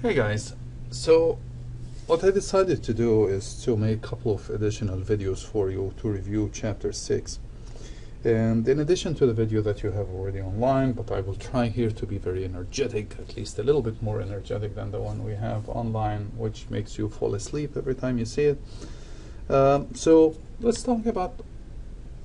Hey guys, so what I decided to do is to make a couple of additional videos for you to review chapter 6. And in addition to the video that you have already online, but I will try here to be very energetic, at least a little bit more energetic than the one we have online, which makes you fall asleep every time you see it. So let's talk about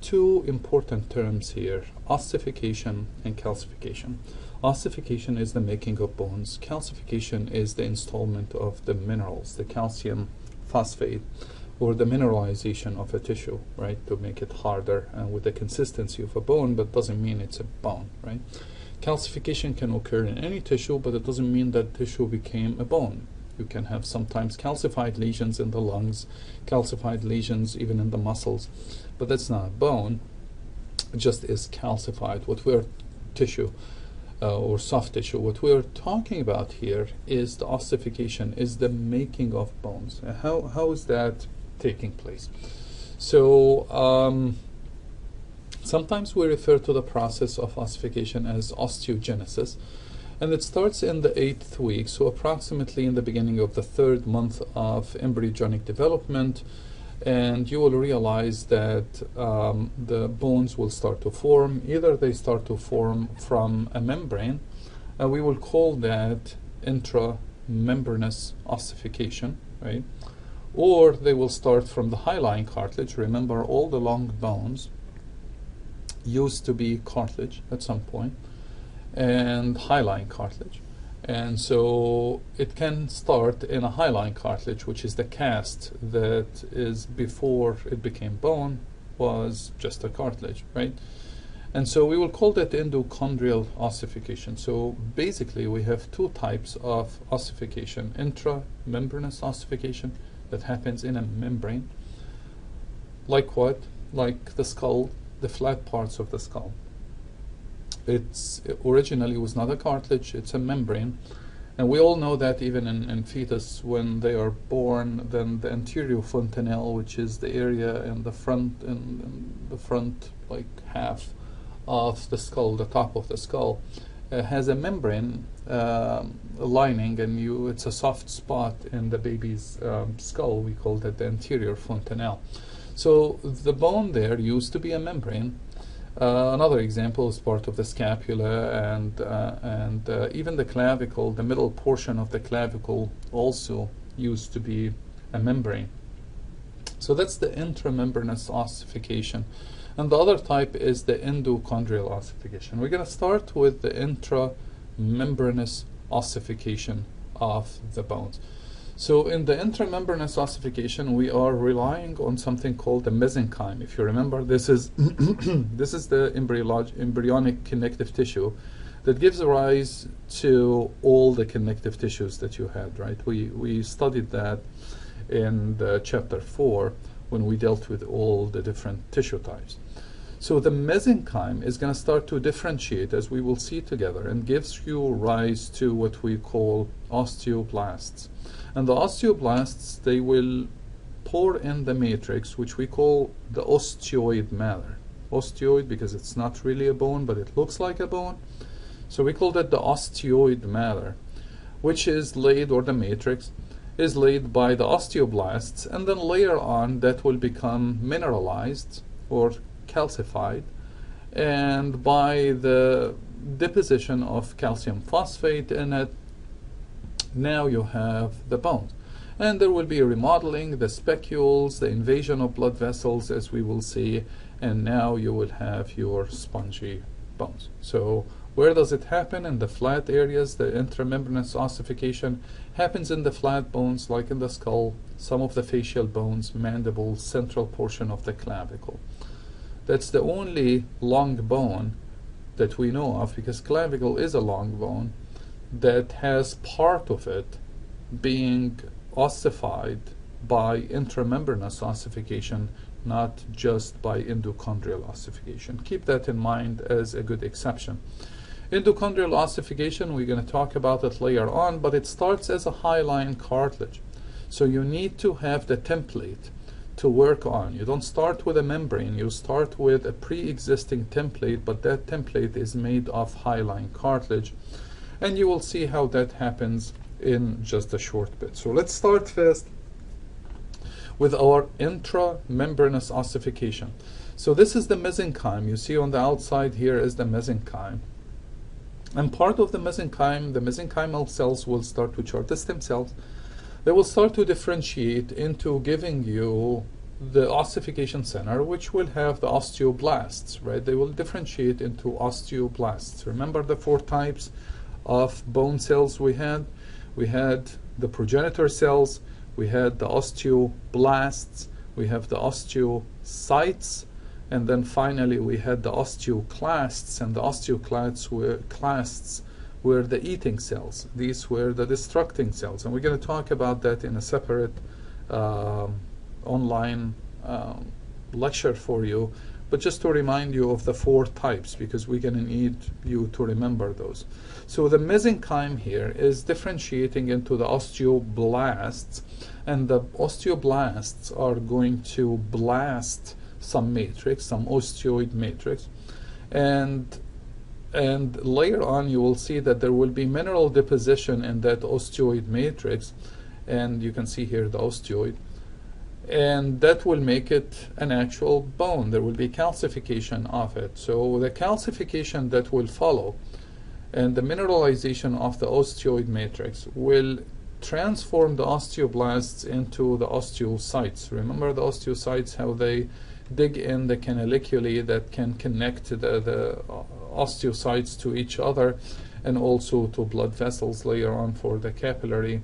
two important terms here: ossification and calcification. Ossification is the making of bones. Calcification is the installment of the minerals, the calcium phosphate, or the mineralization of a tissue, right, to make it harder and with the consistency of a bone, but doesn't mean it's a bone, right? Calcification can occur in any tissue, but it doesn't mean that tissue became a bone. You can have sometimes calcified lesions in the lungs, calcified lesions even in the muscles, but that's not a bone. It just is calcified. What we're tissue or soft tissue. What we're talking about here is the ossification, is the making of bones. How is that taking place? So sometimes we refer to the process of ossification as osteogenesis, and it starts in the 8th week, so approximately in the beginning of the 3rd month of embryonic development. And you will realize that the bones will start to form. Either they start to form from a membrane, we will call that intramembranous ossification, right? Or they will start from the hyaline cartilage. Remember, all the long bones used to be cartilage at some point, and hyaline cartilage. And so it can start in a hyaline cartilage, which is the cast that is before it became bone, was just a cartilage, right? And so we will call that endochondrial ossification. So basically we have two types of ossification: intramembranous ossification, that happens in a membrane. Like what? Like the skull, the flat parts of the skull. It originally was not a cartilage, it's a membrane. And we all know that even in fetus, when they are born, then the anterior fontanelle, which is the area in the front like half of the skull, the top of the skull, has a membrane lining, and it's a soft spot in the baby's skull. We call that the anterior fontanelle. So the bone there used to be a membrane. Another example is part of the scapula and even the clavicle. The middle portion of the clavicle also used to be a membrane. So that's the intramembranous ossification. And the other type is the endochondrial ossification. We're going to start with the intramembranous ossification of the bones. So in the intramembranous ossification, we are relying on something called the mesenchyme. If you remember, this is this is the embryonic connective tissue that gives rise to all the connective tissues that you had, right? We studied that in the chapter 4 when we dealt with all the different tissue types. So the mesenchyme is going to start to differentiate, as we will see together, and gives you rise to what we call osteoblasts. And the osteoblasts, they will pour in the matrix, which we call the osteoid matter. Osteoid because it's not really a bone, but it looks like a bone. So we call that the osteoid matter, which is laid, or the matrix, is laid by the osteoblasts, and then later on that will become mineralized or calcified, and by the deposition of calcium phosphate in it, now you have the bones. And there will be remodeling, the specules, the invasion of blood vessels, as we will see, and now you will have your spongy bones. So where does it happen? In the flat areas. The intramembranous ossification happens in the flat bones, like in the skull, some of the facial bones, mandible, central portion of the clavicle. That's the only long bone that we know of, because clavicle is a long bone that has part of it being ossified by intramembranous ossification, not just by endochondrial ossification. Keep that in mind as a good exception. Endochondrial ossification, we're going to talk about it later on, but it starts as a hyaline cartilage. So you need to have the template to work on. You don't start with a membrane, you start with a pre-existing template, but that template is made of hyaline cartilage. And you will see how that happens in just a short bit. So let's start first with our intramembranous ossification. So this is the mesenchyme. You see on the outside here is the mesenchyme. And part of the mesenchymal cells will start, which are the stem cells, they will start to differentiate into giving you the ossification center, which will have the osteoblasts, right? They will differentiate into osteoblasts. Remember the 4 types of bone cells we had? We had the progenitor cells, we had the osteoblasts, we have the osteocytes, and then finally we had the osteoclasts, and the osteoclasts were the eating cells. These were the destructing cells, and we're going to talk about that in a separate online lecture for you, but just to remind you of the 4 types, because we're going to need you to remember those. So the mesenchyme here is differentiating into the osteoblasts, and the osteoblasts are going to blast some matrix, some osteoid matrix, and later on you will see that there will be mineral deposition in that osteoid matrix, and you can see here the osteoid, and that will make it an actual bone. There will be calcification of it. So the calcification that will follow and the mineralization of the osteoid matrix will transform the osteoblasts into the osteocytes. Remember the osteocytes, how they dig in the canaliculi that can connect the osteocytes to each other, and also to blood vessels later on for the capillary,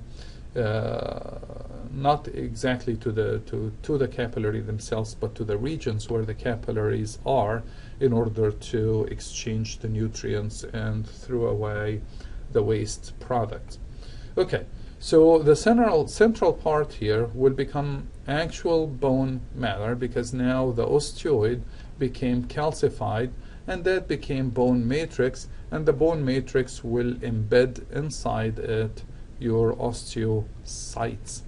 not exactly to the capillary themselves, but to the regions where the capillaries are, in order to exchange the nutrients and throw away the waste products. Okay, so the central part here will become actual bone matter, because now the osteoid became calcified, and that became bone matrix, and the bone matrix will embed inside it your osteocytes.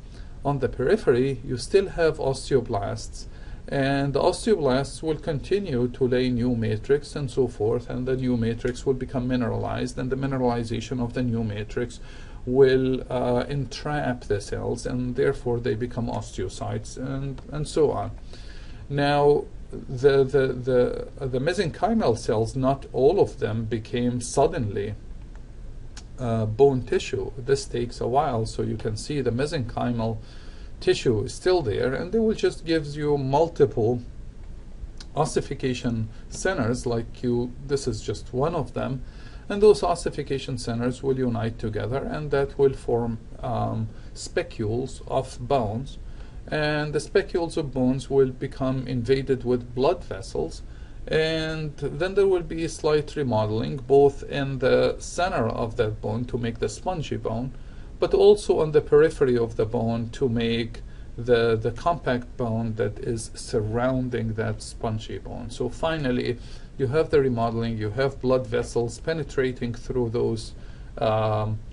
On the periphery, you still have osteoblasts, and the osteoblasts will continue to lay new matrix and so forth, and the new matrix will become mineralized, and the mineralization of the new matrix will entrap the cells, and therefore they become osteocytes, and so on. Now, the mesenchymal cells, not all of them became suddenly bone tissue. This takes a while, so you can see the mesenchymal tissue is still there, and they will just give you multiple ossification centers, like this is just one of them, and those ossification centers will unite together, and that will form spicules of bones, and the spicules of bones will become invaded with blood vessels, and then there will be slight remodeling both in the center of that bone to make the spongy bone, but also on the periphery of the bone to make the compact bone that is surrounding that spongy bone. So finally you have the remodeling, you have blood vessels penetrating through those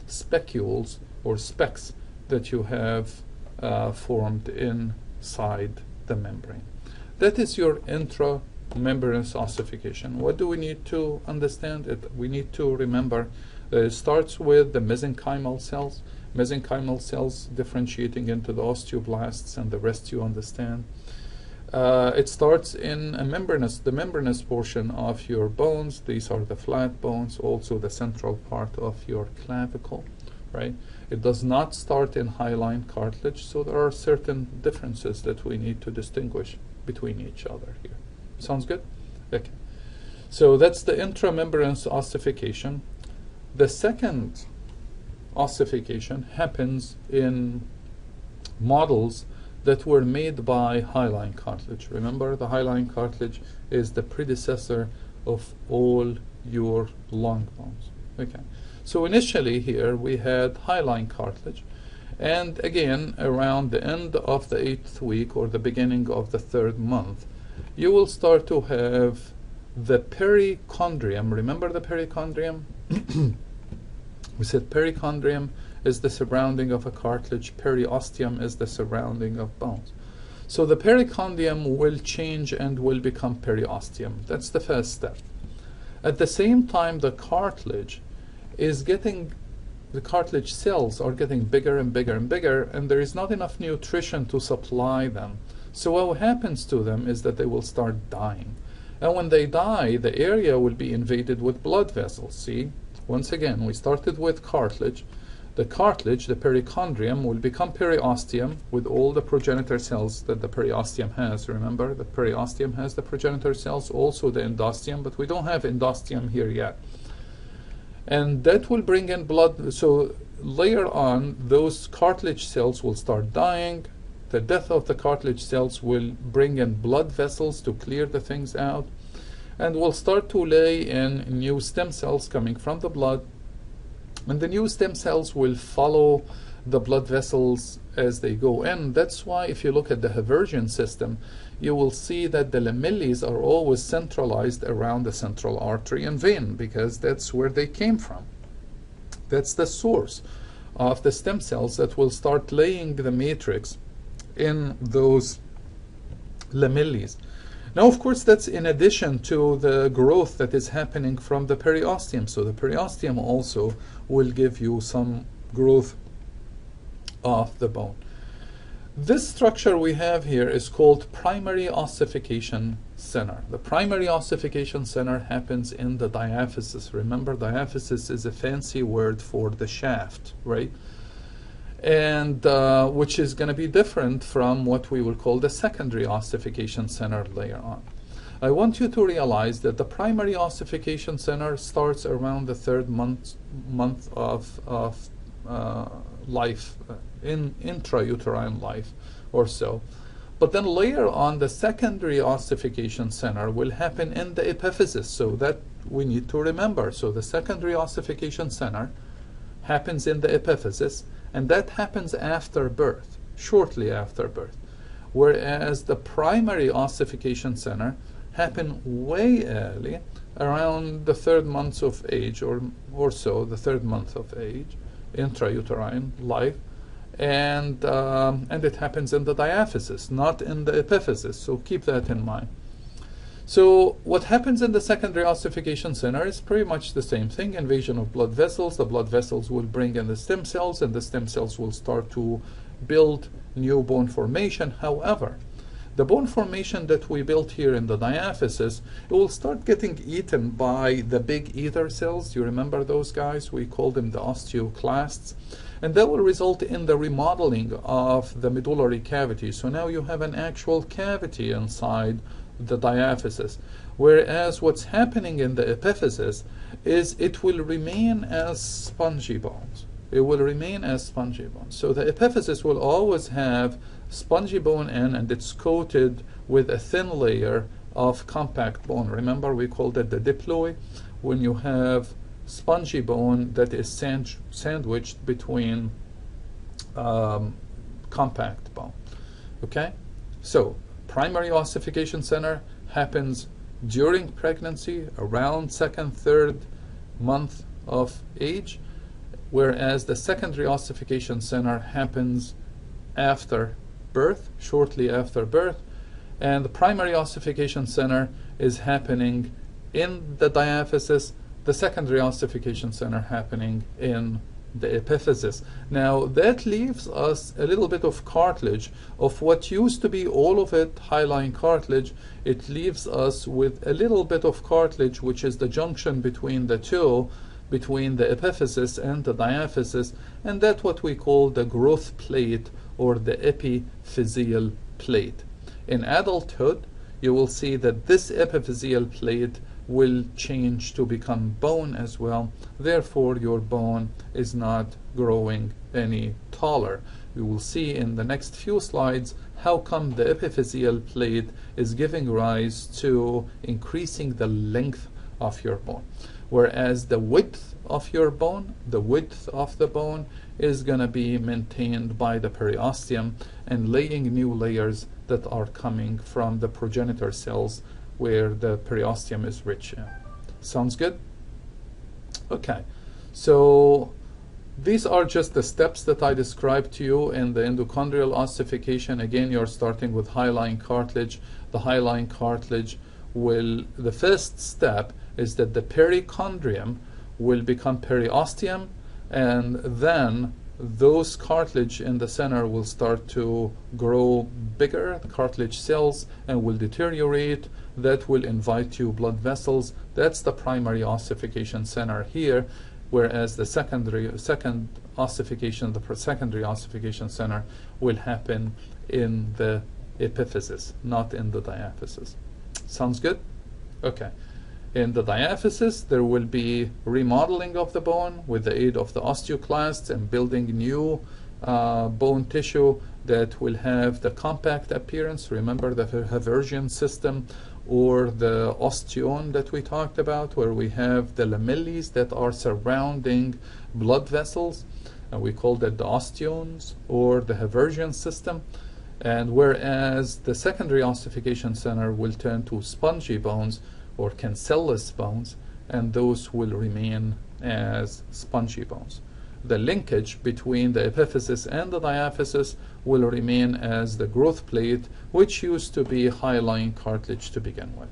spicules or specks that you have formed inside the membrane. That is your intramembranous ossification. What do we need to understand? We need to remember that it starts with the mesenchymal cells. Mesenchymal cells differentiating into the osteoblasts, and the rest you understand. It starts in the membranous portion of your bones. These are the flat bones, also the central part of your clavicle, right? It does not start in hyaline cartilage, so there are certain differences that we need to distinguish between each other here. Sounds good? Okay. So that's the intramembranous ossification. The second ossification happens in models that were made by hyaline cartilage. Remember, the hyaline cartilage is the predecessor of all your long bones. Okay. So initially here we had hyaline cartilage, and again around the end of the 8th week or the beginning of the 3rd month, you will start to have the perichondrium. Remember the perichondrium? We said perichondrium is the surrounding of a cartilage, periosteum is the surrounding of bones. So the perichondrium will change and will become periosteum. That's the first step. At the same time, the cartilage is getting, the cartilage cells are getting bigger and bigger and bigger, and there is not enough nutrition to supply them. So what happens to them is that they will start dying. And when they die, the area will be invaded with blood vessels. See, once again, we started with cartilage. The cartilage, the perichondrium, will become periosteum with all the progenitor cells that the periosteum has. Remember, the periosteum has the progenitor cells, also the endosteum, but we don't have endosteum here yet. And that will bring in blood. So later on, those cartilage cells will start dying. The death of the cartilage cells will bring in blood vessels to clear the things out, and will start to lay in new stem cells coming from the blood. And the new stem cells will follow the blood vessels as they go in. That's why if you look at the Haversian system, you will see that the lamellas are always centralized around the central artery and vein, because that's where they came from. That's the source of the stem cells that will start laying the matrix in those lamellas. Now, of course, that's in addition to the growth that is happening from the periosteum. So the periosteum also will give you some growth of the bone. This structure we have here is called primary ossification center. The primary ossification center happens in the diaphysis. Remember, diaphysis is a fancy word for the shaft, right? And which is going to be different from what we will call the secondary ossification center later on. I want you to realize that the primary ossification center starts around the third month of life, in intrauterine life or so. But then later on, the secondary ossification center will happen in the epiphysis, so that we need to remember. So the secondary ossification center happens in the epiphysis, and that happens after birth, shortly after birth. Whereas the primary ossification center happen way early, around the third month of age or so, the third month of age, intrauterine life, and it happens in the diaphysis, not in the epiphysis. So keep that in mind. So what happens in the secondary ossification center is pretty much the same thing: invasion of blood vessels. The blood vessels will bring in the stem cells, and the stem cells will start to build new bone formation. However, the bone formation that we built here in the diaphysis, it will start getting eaten by the big eater cells. You remember those guys? We call them the osteoclasts. And that will result in the remodeling of the medullary cavity. So now you have an actual cavity inside the diaphysis. Whereas what's happening in the epiphysis is it will remain as spongy bones. It will remain as spongy bones. So the epiphysis will always have spongy bone in, and it's coated with a thin layer of compact bone. Remember, we called it the diploid, when you have spongy bone that is sandwiched between compact bone. Okay? So primary ossification center happens during pregnancy, around second, third month of age, whereas the secondary ossification center happens after birth, shortly after birth, and the primary ossification center is happening in the diaphysis, the secondary ossification center happening in the epiphysis. Now that leaves us a little bit of cartilage of what used to be all of it hyaline cartilage. It leaves us with a little bit of cartilage, which is the junction between the two, between the epiphysis and the diaphysis, and that's what we call the growth plate or the epiphyseal plate. In adulthood, you will see that this epiphyseal plate will change to become bone as well. Therefore, your bone is not growing any taller. You will see in the next few slides how come the epiphyseal plate is giving rise to increasing the length of your bone. Whereas the width of your bone, the width of the bone, is going to be maintained by the periosteum and laying new layers that are coming from the progenitor cells where the periosteum is rich in. Sounds good? Okay, so these are just the steps that I described to you in the endochondrial ossification. Again, you're starting with hyaline cartilage. The hyaline cartilage will, the first step is that the perichondrium will become periosteum, and then those cartilage in the center will start to grow bigger, the cartilage cells, and will deteriorate. That will invite you blood vessels. That's the primary ossification center here, whereas the secondary ossification center will happen in the epiphysis, not in the diaphysis. Sounds good? Okay. In the diaphysis, there will be remodeling of the bone with the aid of the osteoclasts and building new bone tissue that will have the compact appearance. Remember the Haversian system, or the osteon that we talked about, where we have the lamellae that are surrounding blood vessels, and we call that the osteons, or the Haversian system. And whereas the secondary ossification center will turn to spongy bones or cancellous bones, and those will remain as spongy bones. The linkage between the epiphysis and the diaphysis will remain as the growth plate, which used to be hyaline cartilage to begin with.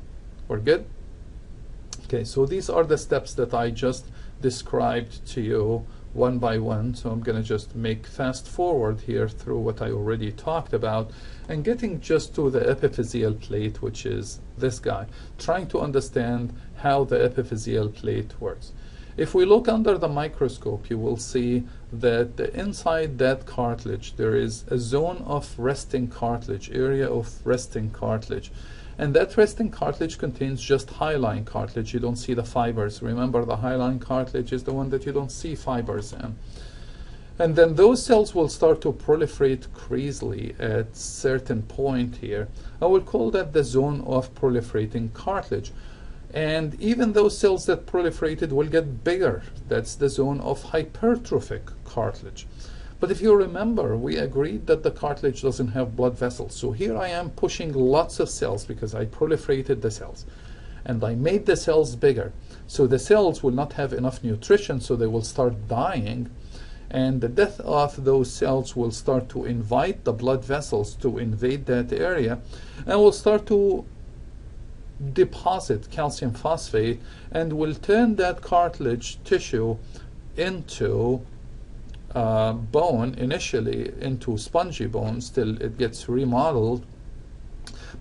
We're good? Okay, so these are the steps that I just described to you one by one. So I'm going to just make fast forward here through what I already talked about, and getting just to the epiphyseal plate, which is this guy, trying to understand how the epiphyseal plate works. If we look under the microscope, you will see that inside that cartilage there is a zone of resting cartilage, area of resting cartilage. And that resting cartilage contains just hyaline cartilage. You don't see the fibers. Remember, the hyaline cartilage is the one that you don't see fibers in. And then those cells will start to proliferate crazily at certain point here. I will call that the zone of proliferating cartilage. And even those cells that proliferated will get bigger. That's the zone of hypertrophic cartilage. But if you remember, we agreed that the cartilage doesn't have blood vessels. So here I am pushing lots of cells because I proliferated the cells. And I made the cells bigger. So the cells will not have enough nutrition, so they will start dying. And the death of those cells will start to invite the blood vessels to invade that area, and will start to deposit calcium phosphate, and will turn that cartilage tissue into bone, initially into spongy bones till it gets remodeled.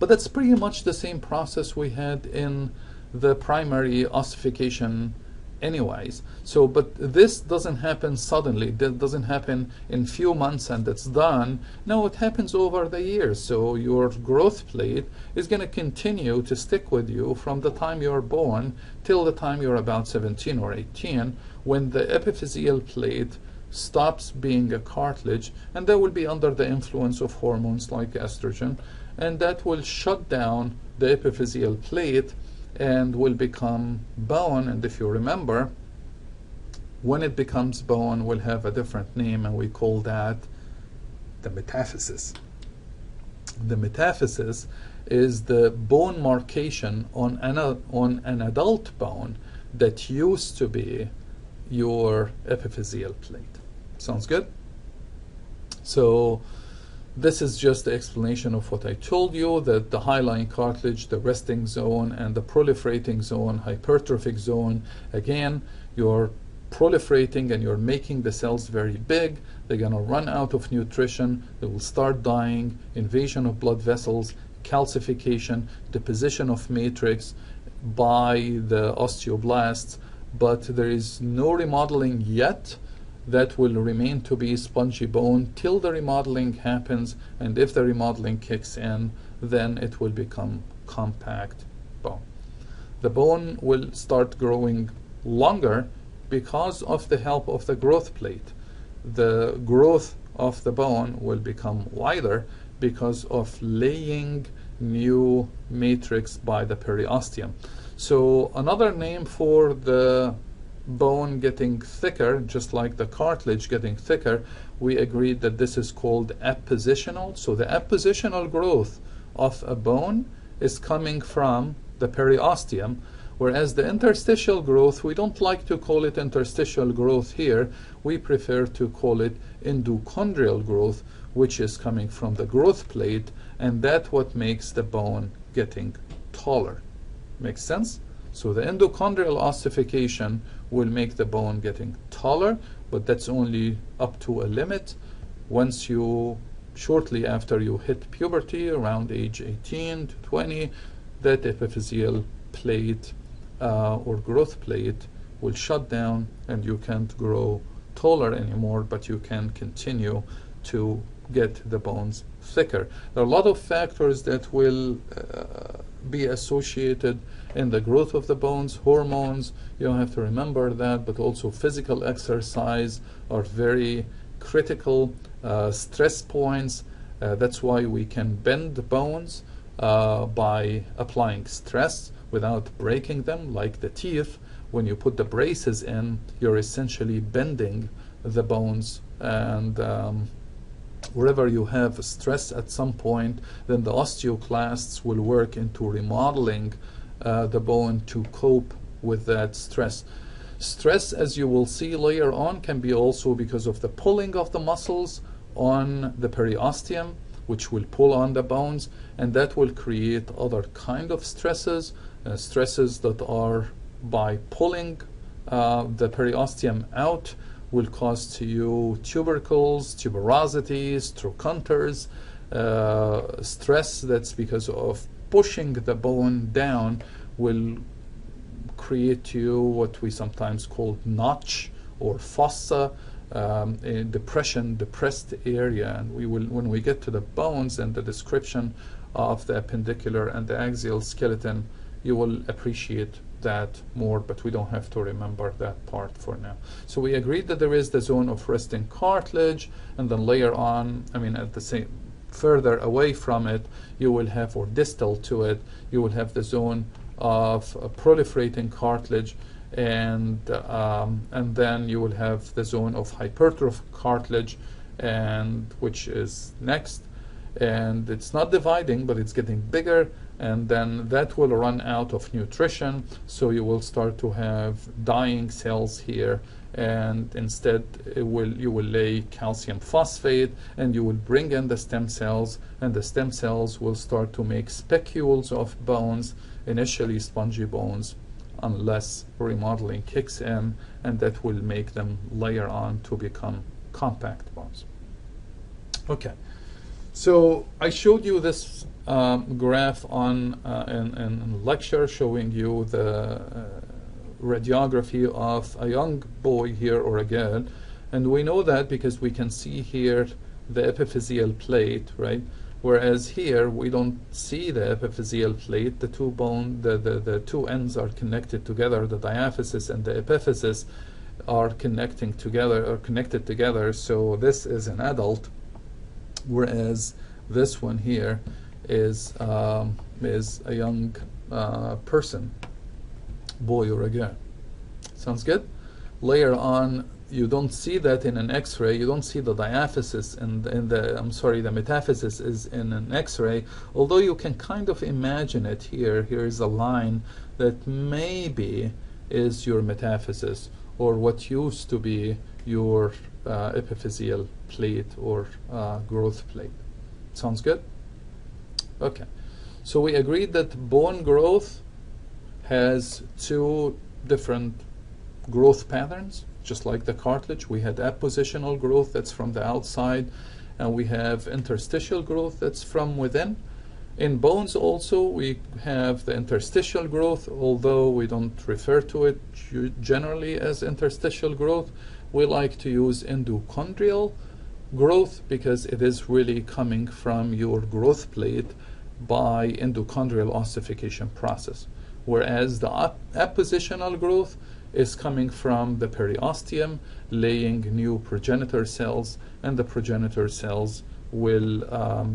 But that's pretty much the same process we had in the primary ossification anyways. So, but this doesn't happen suddenly. That doesn't happen in few months and it's done. No, it happens over the years. So your growth plate is going to continue to stick with you from the time you're born till the time you're about 17 or 18, when the epiphyseal plate stops being a cartilage, and that will be under the influence of hormones like estrogen, and that will shut down the epiphyseal plate and will become bone. And if you remember, when it becomes bone, will have a different name, and we call that the metaphysis. The metaphysis is the bone marcation on an adult bone that used to be your epiphyseal plate. Sounds good? So this is just the explanation of what I told you, that the hyaline cartilage, the resting zone, and the proliferating zone, hypertrophic zone, again, you're proliferating and you're making the cells very big. They're going to run out of nutrition. They will start dying, invasion of blood vessels, calcification, deposition of matrix by the osteoblasts, but there is no remodeling yet. That will remain to be spongy bone till the remodeling happens, and if the remodeling kicks in, then it will become compact bone. The bone will start growing longer because of the help of the growth plate. The growth of the bone will become wider because of laying new matrix by the periosteum. So another name for the bone getting thicker, just like the cartilage getting thicker, we agreed that this is called appositional. So the appositional growth of a bone is coming from the periosteum, whereas the interstitial growth, we don't like to call it interstitial growth here. We prefer to call it endochondrial growth, which is coming from the growth plate, and that's what makes the bone getting taller. Makes sense? So the endochondrial ossification will make the bone getting taller, but that's only up to a limit. Once you, shortly after you hit puberty, around age 18 to 20, that epiphyseal plate or growth plate will shut down and you can't grow taller anymore, but you can continue to get the bones thicker. There are a lot of factors that will be associated in the growth of the bones. Hormones, you don't have to remember that, but also physical exercise are very critical. Stress points, that's why we can bend the bones by applying stress without breaking them, like the teeth. When you put the braces in, you're essentially bending the bones, and wherever you have stress at some point, then the osteoclasts will work into remodeling the bone to cope with that stress. Stress, as you will see later on, can be also because of the pulling of the muscles on the periosteum, which will pull on the bones, and that will create other kind of stresses, stresses that are by pulling the periosteum out will cause to you tubercles, tuberosities, trochonters, stress that's because of pushing the bone down will create to you what we sometimes call notch or fossa, a depressed area. And we will, when we get to the bones and the description of the appendicular and the axial skeleton, you will appreciate that more, but we don't have to remember that part for now. So we agreed that there is the zone of resting cartilage, and then later on, I mean at the same, further away from it, you will have, or distal to it, you will have the zone of proliferating cartilage, and then you will have the zone of hypertrophic cartilage, and which is next, and it's not dividing, but it's getting bigger, and then that will run out of nutrition, so you will start to have dying cells here, and instead you will lay calcium phosphate, and you will bring in the stem cells, and the stem cells will start to make specules of bones, initially spongy bones, unless remodeling kicks in, and that will make them later on to become compact bones. Okay, so I showed you this graph on in lecture, showing you the radiography of a young boy here or a girl, and we know that because we can see here the epiphyseal plate, right? Whereas here we don't see the epiphyseal plate. The two bone, the two ends are connected together. The diaphysis and the epiphysis are connected together. So this is an adult, whereas this one here is a young person, boy or a girl. Sounds good? Later on, you don't see that in an X-ray. You don't see the diaphysis and the metaphysis is in an X-ray, although you can kind of imagine it here. Here is a line that maybe is your metaphysis, or what used to be your epiphyseal plate or growth plate. Sounds good? Okay. So we agreed that bone growth has two different growth patterns. Just like the cartilage, we had appositional growth that's from the outside, and we have interstitial growth that's from within. In bones also, we have the interstitial growth, although we don't refer to it generally as interstitial growth. We like to use endochondrial growth because it is really coming from your growth plate by endochondral ossification process, whereas the appositional growth is coming from the periosteum, laying new progenitor cells, and the progenitor cells will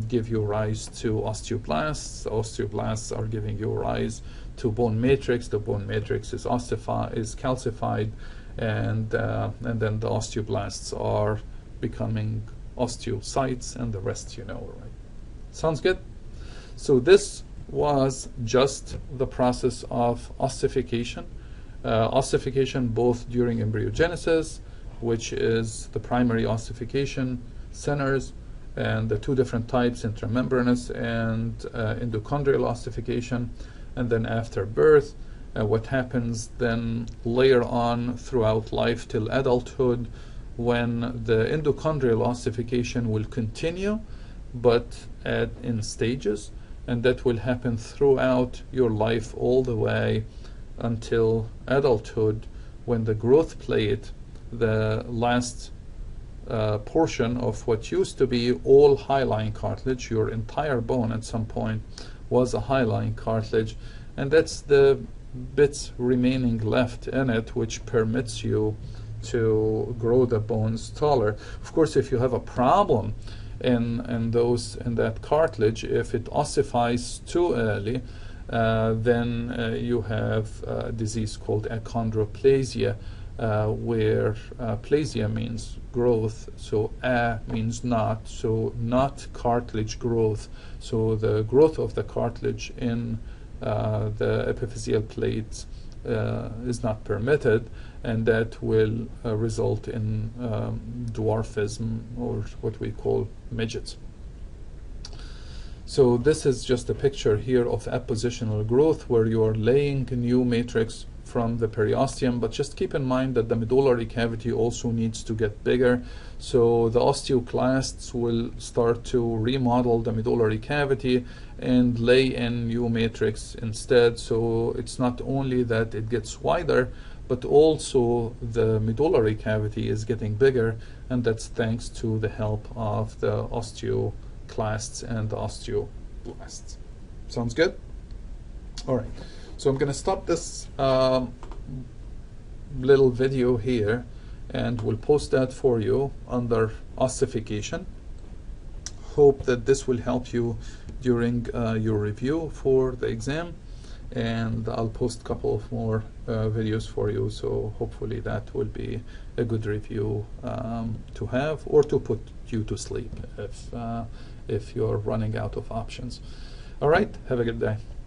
give you rise to osteoblasts. The osteoblasts are giving you rise to bone matrix. The bone matrix is calcified, and then the osteoblasts are becoming osteocytes, and the rest you know, right? Sounds good? So this was just the process of ossification. Ossification both during embryogenesis, which is the primary ossification centers, and the two different types, intramembranous and endochondrial ossification, and then after birth, What happens then later on throughout life till adulthood, when the endochondrial ossification will continue, but in stages, and that will happen throughout your life all the way until adulthood, when the growth plate, the last portion of what used to be all hyaline cartilage, your entire bone at some point was a hyaline cartilage, and that's the bits remaining left in it which permits you to grow the bones taller. Of course, if you have a problem in that cartilage, if it ossifies too early, then you have a disease called achondroplasia, where plasia means growth, so a means not, so not cartilage growth. So the growth of the cartilage in the epiphyseal plate is not permitted, and that will result in dwarfism, or what we call midgets. So this is just a picture here of appositional growth, where you are laying a new matrix from the periosteum, but just keep in mind that the medullary cavity also needs to get bigger. So the osteoclasts will start to remodel the medullary cavity and lay in new matrix instead. So it's not only that it gets wider, but also the medullary cavity is getting bigger, and that's thanks to the help of the osteoclasts and the osteoblasts. Sounds good? All right. So I'm going to stop this little video here, and we'll post that for you under ossification. Hope that this will help you during your review for the exam, and I'll post a couple of more videos for you, so hopefully that will be a good review to have, or to put you to sleep if you're running out of options. All right, have a good day.